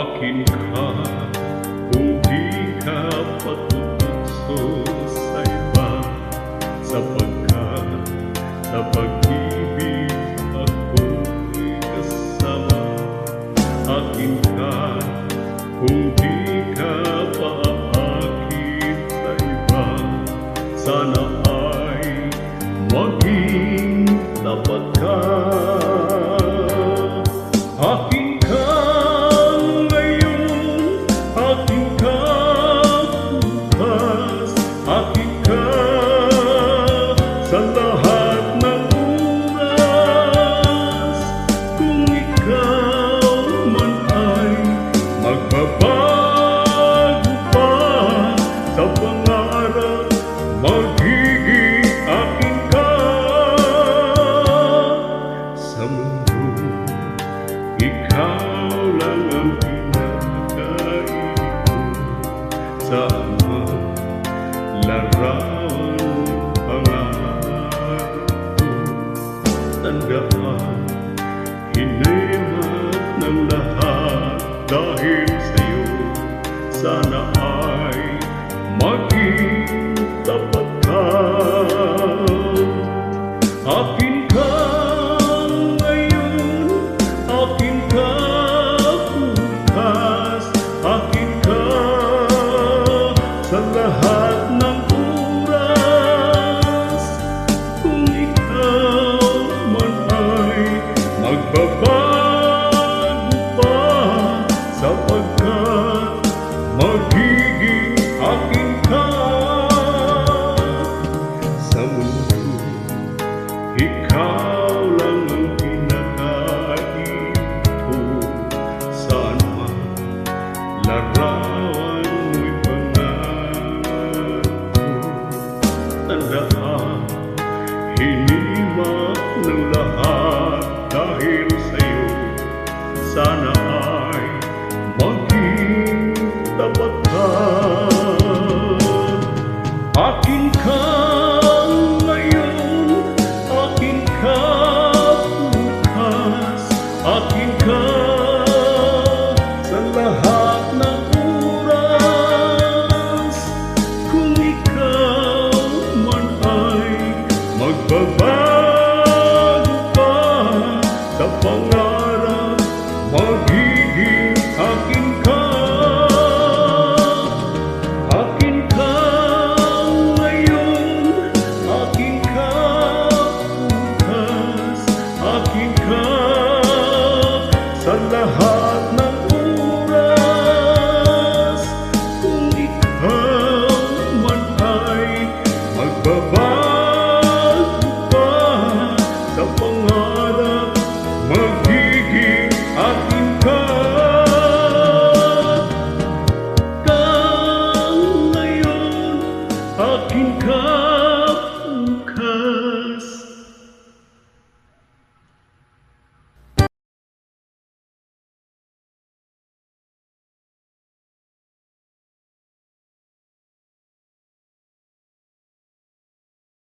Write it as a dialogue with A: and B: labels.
A: Akin ka kung di ka patutukso sa iba, sapagkat sa pag-ibig ako'y kasama. Akin ka kung di ka paakit sa iba, sana ay maging tapat ka. Akin ka ngayon, akin ka bukas, akin ka sa lahat ng oras. Kung ikaw man ay magbabago pa sa pangarap, magiging akin ka. Sa mundo, ikaw lang ang pinakaibig ko. Sa ama, larawan pangarap ko. Tandaan, hinimat ng lahat dahil sa'yo. Sana ay maging tapat ka. Akin ka ngayon, akin ka bukas, akin ka sa lahat ng oras. Kung ikaw man ay magbabago pa, sapagkat magiging akin ka. Sa mundo, ikaw lang ang pinakaibig ko. Saan man larawan mo'y pangarap ko. Tandaan, hinimak ng lahat dahil sa'yo. Sana ay maging tapat ka. Akin ka ngayon, akin ka bukas, akin ka